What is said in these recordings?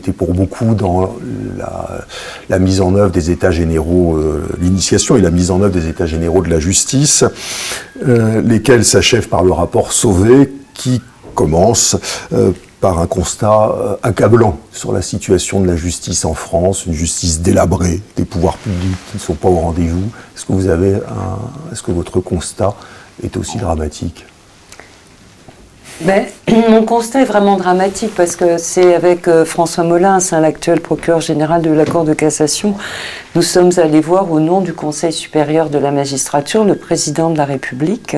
été pour beaucoup dans la mise en œuvre des États généraux, l'initiation et la mise en œuvre des États généraux de la justice, lesquels s'achèvent par le rapport Sauvé, qui commence par un constat accablant sur la situation de la justice en France, une justice délabrée, des pouvoirs publics qui ne sont pas au rendez-vous. Est-ce que votre constat est aussi dramatique ? Mon constat est vraiment dramatique parce que c'est avec François Molins, l'actuel procureur général de la Cour de cassation, nous sommes allés voir au nom du Conseil supérieur de la magistrature le président de la République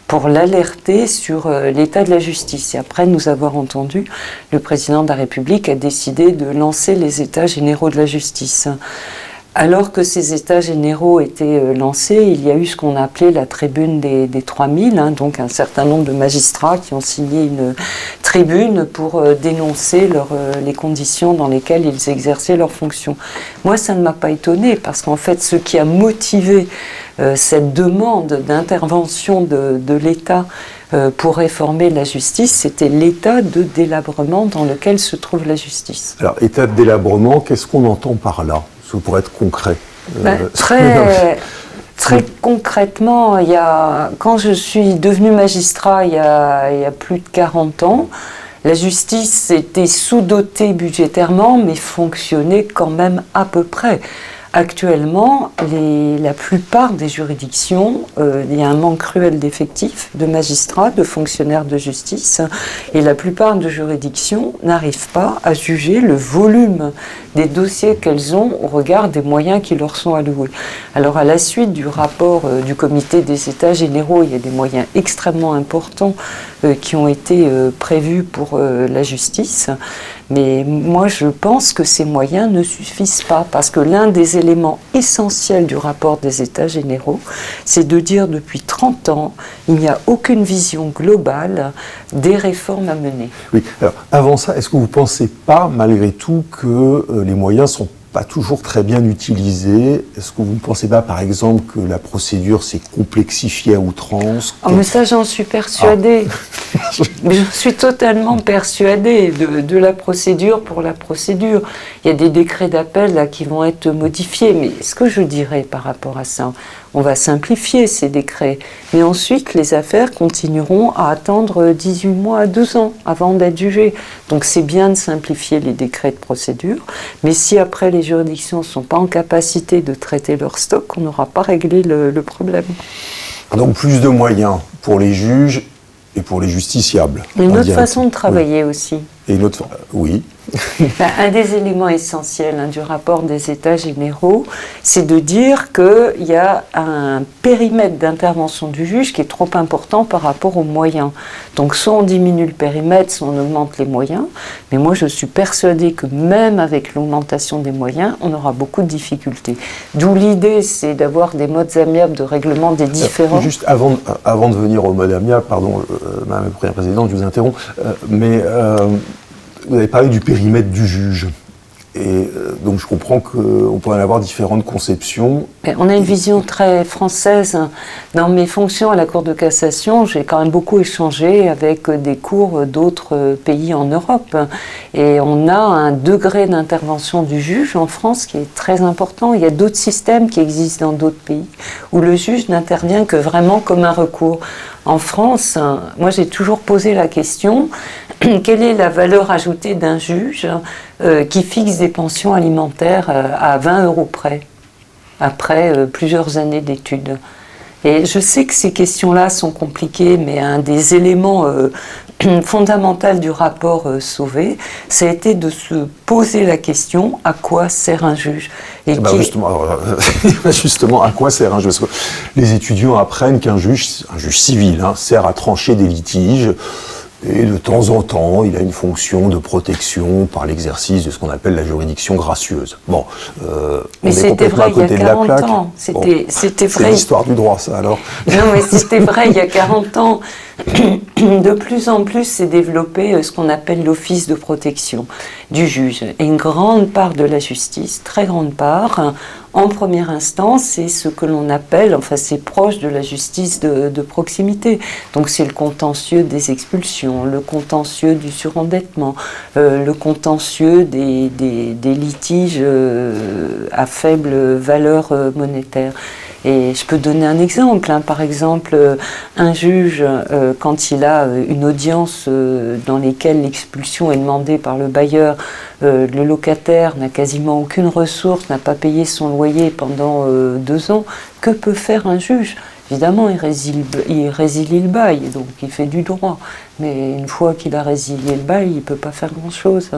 pour l'alerter sur l'état de la justice. Et après nous avoir entendu, le président de la République a décidé de lancer les états généraux de la justice. Alors que ces états généraux étaient lancés, il y a eu ce qu'on a appelé la tribune des 3000, donc un certain nombre de magistrats qui ont signé une tribune pour dénoncer les conditions dans lesquelles ils exerçaient leurs fonctions. Moi, ça ne m'a pas étonnée, parce qu'en fait, ce qui a motivé cette demande d'intervention de l'État pour réformer la justice, c'était l'état de délabrement dans lequel se trouve la justice. Alors, état de délabrement, qu'est-ce qu'on entend par là ? Pour être concret. Très concrètement, quand je suis devenu magistrat il y a plus de 40 ans, la justice était sous-dotée budgétairement, mais fonctionnait quand même à peu près. Actuellement, la plupart des juridictions, il y a un manque cruel d'effectifs, de magistrats, de fonctionnaires de justice, et la plupart des juridictions n'arrivent pas à juger le volume des dossiers qu'elles ont au regard des moyens qui leur sont alloués. Alors, à la suite du rapport du comité des États généraux, il y a des moyens extrêmement importants qui ont été prévus pour la justice. Mais moi, je pense que ces moyens ne suffisent pas, parce que l'un des éléments essentiels du rapport des États généraux, c'est de dire depuis 30 ans, il n'y a aucune vision globale des réformes à mener. Oui, alors avant ça, est-ce que vous ne pensez pas, malgré tout, que les moyens sont pas toujours très bien utilisés? Est-ce que vous ne pensez pas, par exemple, que la procédure s'est complexifiée à outrance? Mais ça, j'en suis persuadée. Mais je suis totalement persuadée de la procédure pour la procédure. Il y a des décrets d'appel là qui vont être modifiés, mais ce que je dirais par rapport à ça, on va simplifier ces décrets, mais ensuite les affaires continueront à attendre 18 mois à 2 ans avant d'être jugées. Donc c'est bien de simplifier les décrets de procédure, mais si après les juridictions ne sont pas en capacité de traiter leur stock, on n'aura pas réglé le problème. Donc plus de moyens pour les juges et pour les justiciables. Une autre façon de travailler aussi. Et une autre, oui. Un des éléments essentiels du rapport des États généraux, c'est de dire qu'il y a un périmètre d'intervention du juge qui est trop important par rapport aux moyens. Donc soit on diminue le périmètre, soit on augmente les moyens, mais moi je suis persuadée que même avec l'augmentation des moyens, on aura beaucoup de difficultés. D'où l'idée, c'est d'avoir des modes amiables de règlement des différends. Juste avant de venir au mode amiable, pardon, Madame la Première Présidente, je vous interromps, mais vous avez parlé du périmètre du juge. Et donc je comprends qu'on peut en avoir différentes conceptions. On a une vision très française. Dans mes fonctions à la Cour de cassation, j'ai quand même beaucoup échangé avec des cours d'autres pays en Europe. Et on a un degré d'intervention du juge en France qui est très important. Il y a d'autres systèmes qui existent dans d'autres pays où le juge n'intervient que vraiment comme un recours. En France, moi j'ai toujours posé la question, quelle est la valeur ajoutée d'un juge qui fixe des pensions alimentaires à 20 € près, après plusieurs années d'études? Et je sais que ces questions-là sont compliquées, mais un des éléments fondamentaux du rapport Sauvé, ça a été de se poser la question, à quoi sert un juge? Et justement, à quoi sert un juge? Parce que les étudiants apprennent qu'un juge civil, sert à trancher des litiges, et de temps en temps, il a une fonction de protection par l'exercice de ce qu'on appelle la juridiction gracieuse. Bon, mais c'était vrai il y a 40 ans. C'était vrai. C'est l'histoire du droit, ça, alors. Non, mais c'était vrai il y a 40 ans. de plus en plus s'est développé ce qu'on appelle l'office de protection du juge. Et une grande part de la justice, très grande part, en première instance, c'est ce que l'on appelle, enfin c'est proche de la justice de proximité. Donc c'est le contentieux des expulsions, le contentieux du surendettement, le contentieux des litiges à faible valeur monétaire. Et je peux donner un exemple. Par exemple, un juge, quand il a une audience dans laquelle l'expulsion est demandée par le bailleur, le locataire n'a quasiment aucune ressource, n'a pas payé son loyer pendant 2 ans, que peut faire un juge ? Évidemment, il résilie le bail, donc il fait du droit. Mais une fois qu'il a résilié le bail, il ne peut pas faire grand-chose.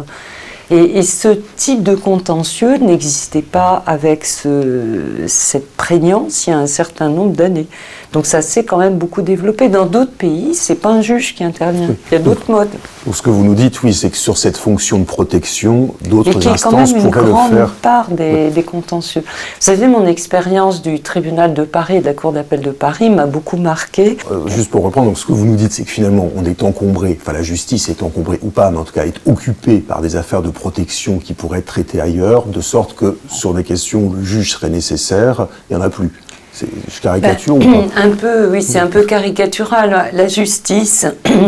Et ce type de contentieux n'existait pas avec cette prégnance il y a un certain nombre d'années. Donc ça s'est quand même beaucoup développé. Dans d'autres pays, c'est pas un juge qui intervient. Il y a d'autres modes. Donc ce que vous nous dites, oui, c'est que sur cette fonction de protection, d'autres instances pourraient le faire. Il y a quand même une grande part des contentieux. Vous savez, mon expérience du tribunal de Paris et de la Cour d'appel de Paris m'a beaucoup marqué. Juste pour reprendre, donc ce que vous nous dites, c'est que finalement, on est encombré, enfin la justice est encombrée ou pas, mais en tout cas est occupée par des affaires de protection qui pourraient être traitées ailleurs, de sorte que sur des questions où le juge serait nécessaire, il n'y en a plus. Je caricature ou pas ? Un peu, oui, c'est un peu caricatural. La justice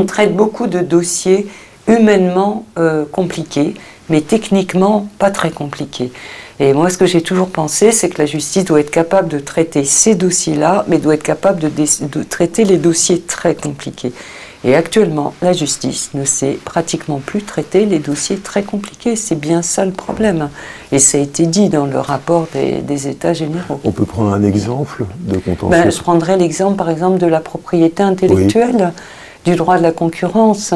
traite beaucoup de dossiers humainement compliqués, mais techniquement pas très compliqués. Et moi, ce que j'ai toujours pensé, c'est que la justice doit être capable de traiter ces dossiers-là, mais doit être capable de traiter les dossiers très compliqués. Et actuellement, la justice ne sait pratiquement plus traiter les dossiers très compliqués. C'est bien ça le problème. Et ça a été dit dans le rapport des États généraux. On peut prendre un exemple de contentieux ? Je prendrais l'exemple, par exemple, de la propriété intellectuelle, du droit de la concurrence.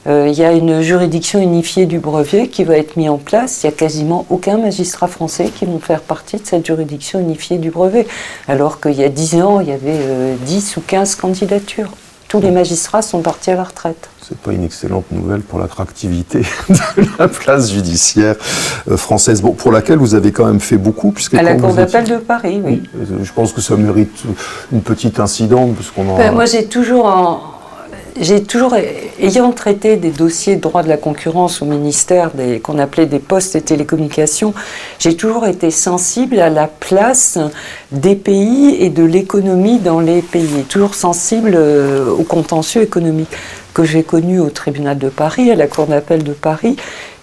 Il y a une juridiction unifiée du brevet qui va être mise en place. Il n'y a quasiment aucun magistrat français qui va faire partie de cette juridiction unifiée du brevet. Alors qu'il y a 10 ans, il y avait 10 ou 15 candidatures. Tous les magistrats sont partis à la retraite. C'est pas une excellente nouvelle pour l'attractivité de la place judiciaire française, bon, pour laquelle vous avez quand même fait beaucoup. Puisque à la Cour d'appel de Paris, oui. Je pense que ça mérite une petite incidente. Moi, j'ai toujours, ayant traité des dossiers de droit de la concurrence au ministère qu'on appelait des postes et télécommunications, j'ai toujours été sensible à la place des pays et de l'économie dans les pays, toujours sensible au contentieux économique que j'ai connu au tribunal de Paris, à la Cour d'appel de Paris,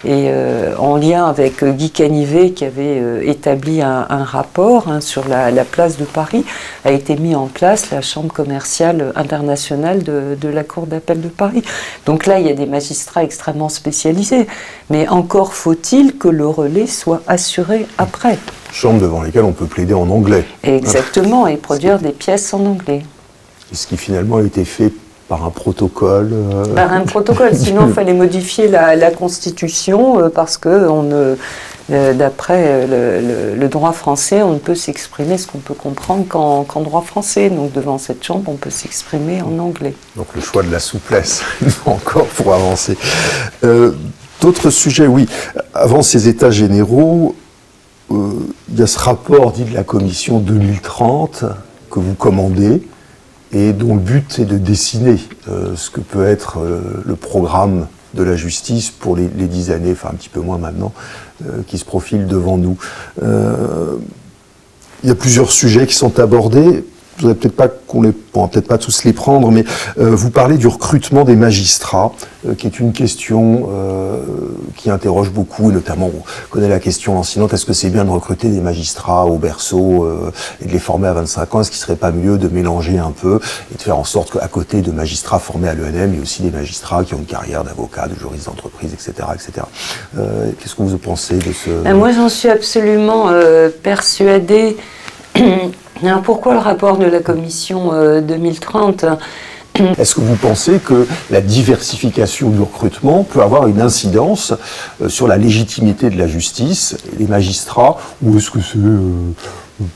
et en lien avec Guy Canivet qui avait établi un rapport sur la place de Paris, a été mis en place la Chambre commerciale internationale de la Cour d'appel de Paris. Donc là, il y a des magistrats extrêmement spécialisés, mais encore faut-il que le relais soit assuré après. Chambre devant lesquelles on peut plaider en anglais. Exactement, et produire des pièces en anglais. Et ce qui finalement a été fait par un protocole Par un protocole, sinon il fallait modifier la Constitution parce que d'après le droit français, on ne peut s'exprimer ce qu'on peut comprendre qu'en droit français. Donc devant cette chambre, on peut s'exprimer en anglais. Donc le choix de la souplesse, encore pour avancer. D'autres sujets, oui. Avant ces états généraux, il y a ce rapport dit de la commission 2030 que vous commandez, et dont le but est de dessiner ce que peut être le programme de la justice pour les 10 années, enfin un petit peu moins maintenant, qui se profilent devant nous. Il y a plusieurs sujets qui sont abordés. Je voudrais peut-être pas on va peut-être pas tous les prendre, mais vous parlez du recrutement des magistrats, qui est une question qui interroge beaucoup, et notamment on connaît la question lancinante, est-ce que c'est bien de recruter des magistrats au berceau et de les former à 25 ans? Est-ce qu'il ne serait pas mieux de mélanger un peu et de faire en sorte qu'à côté de magistrats formés à l'ENM, il y a aussi des magistrats qui ont une carrière d'avocat, de juriste d'entreprise, etc. etc. Qu'est-ce que vous pensez de ce... Moi, j'en suis absolument persuadée. Alors pourquoi le rapport de la commission 2030 ? Est-ce que vous pensez que la diversification du recrutement peut avoir une incidence sur la légitimité de la justice et des magistrats, ou est-ce que c'est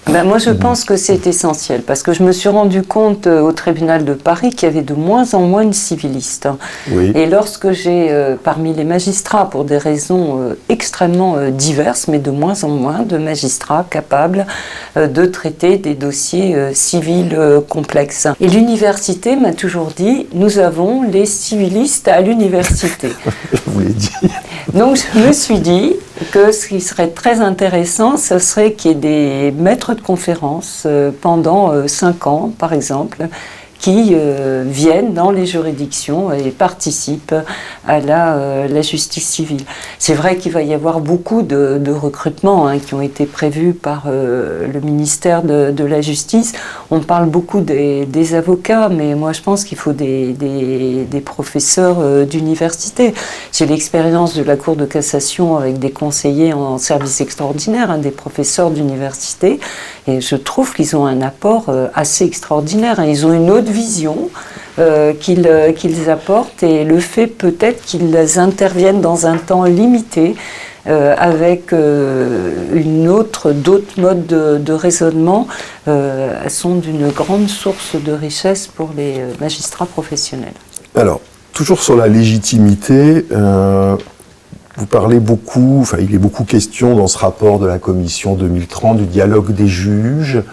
Moi, je pense que c'est essentiel, parce que je me suis rendu compte au tribunal de Paris qu'il y avait de moins en moins de civilistes. Oui. Et lorsque j'ai, parmi les magistrats, pour des raisons extrêmement diverses, mais de moins en moins de magistrats capables de traiter des dossiers civils complexes. Et l'université m'a toujours dit, nous avons les civilistes à l'université. Je vous l'ai dit. Donc je me suis dit que ce qui serait très intéressant, ce serait qu'il y ait des maîtres de conférences pendant 5 ans, par exemple, qui viennent dans les juridictions et participent à la justice civile. C'est vrai qu'il va y avoir beaucoup de recrutements qui ont été prévus par le ministère de la Justice. On parle beaucoup des avocats, mais moi je pense qu'il faut des professeurs d'université. J'ai l'expérience de la Cour de cassation avec des conseillers en service extraordinaire, des professeurs d'université, et je trouve qu'ils ont un apport assez extraordinaire. Ils ont une autre vision qu'ils apportent, et le fait peut-être qu'ils interviennent dans un temps limité avec d'autres modes de raisonnement sont d'une grande source de richesse pour les magistrats professionnels. Alors, toujours sur la légitimité, vous parlez beaucoup, il est beaucoup question dans ce rapport de la commission 2030 du dialogue des juges,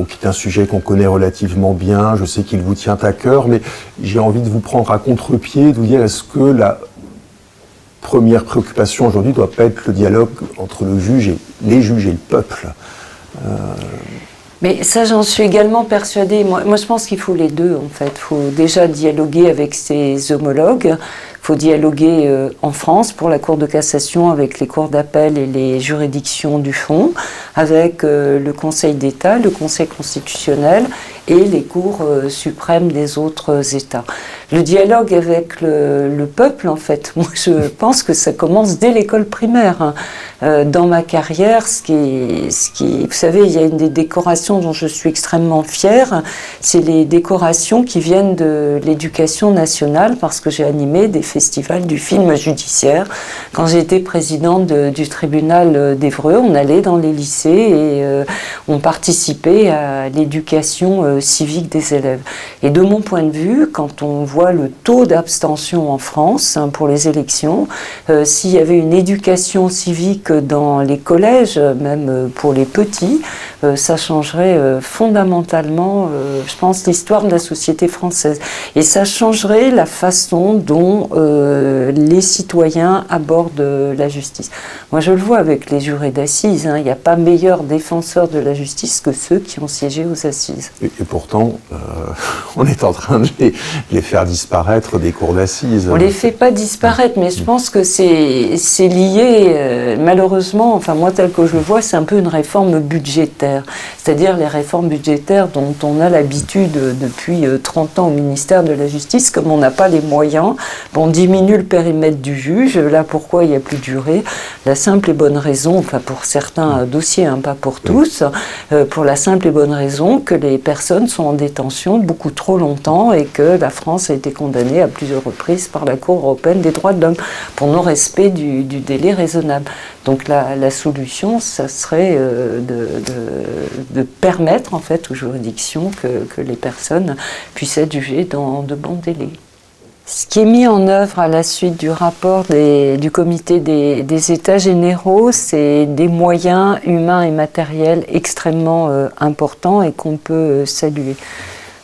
qui est un sujet qu'on connaît relativement bien. Je sais qu'il vous tient à cœur, mais j'ai envie de vous prendre à contre-pied, de vous dire, est-ce que la première préoccupation aujourd'hui ne doit pas être le dialogue entre les juges et le peuple? Mais ça, j'en suis également persuadée. Moi, je pense qu'il faut les deux, en fait. Il faut déjà dialoguer avec ses homologues. Il faut dialoguer en France pour la Cour de cassation avec les cours d'appel et les juridictions du fond, avec le Conseil d'État, le Conseil constitutionnel et les cours suprêmes des autres États. Le dialogue avec le peuple, en fait, moi je pense que ça commence dès l'école primaire. Dans ma carrière, vous savez, il y a une des décorations dont je suis extrêmement fière, c'est les décorations qui viennent de l'éducation nationale, parce que j'ai animé des festivals du film judiciaire. Quand j'étais présidente du tribunal d'Évreux, on allait dans les lycées et on participait à l'éducation civique des élèves. Et de mon point de vue, quand on voit le taux d'abstention en France pour les élections, s'il y avait une éducation civique dans les collèges, même pour les petits, ça changerait fondamentalement, je pense, l'histoire de la société française. Et ça changerait la façon dont les citoyens abordent la justice. Moi, je le vois avec les jurés d'assises, il n'y a pas meilleur défenseur de la justice que ceux qui ont siégé aux assises. Et pourtant, on est en train de les faire disparaître des cours d'assises. On ne les fait pas disparaître, mais je pense que c'est lié, malheureusement, enfin moi tel que je le vois, c'est un peu une réforme budgétaire. C'est-à-dire les réformes budgétaires dont on a l'habitude depuis 30 ans au ministère de la Justice, comme on n'a pas les moyens, on diminue le périmètre du juge. Là, pourquoi il n'y a plus de jurés? La simple et bonne raison, enfin pour certains dossiers, pas pour tous, pour la simple et bonne raison que les personnes sont en détention beaucoup trop longtemps et que la France a été condamnée à plusieurs reprises par la Cour européenne des droits de l'homme pour non-respect du délai raisonnable. Donc la solution, ça serait de permettre en fait aux juridictions que les personnes puissent être jugées dans de bons délais. Ce qui est mis en œuvre à la suite du rapport du comité des États généraux, c'est des moyens humains et matériels extrêmement importants et qu'on peut saluer.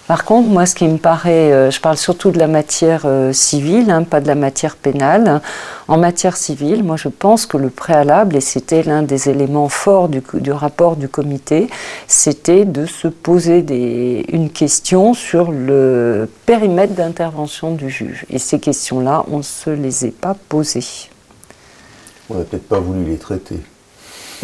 Par contre, moi, ce qui me paraît, je parle surtout de la matière civile, pas de la matière pénale. En matière civile, moi, je pense que le préalable, et c'était l'un des éléments forts du rapport du comité, c'était de se poser une question sur le périmètre d'intervention du juge. Et ces questions-là, on ne se les est pas posées. On n'a peut-être pas voulu les traiter.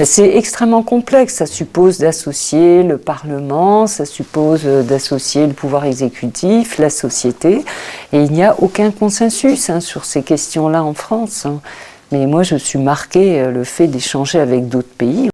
C'est extrêmement complexe, ça suppose d'associer le Parlement, ça suppose d'associer le pouvoir exécutif, la société, et il n'y a aucun consensus sur ces questions-là en France. Mais moi je suis marquée le fait d'échanger avec d'autres pays.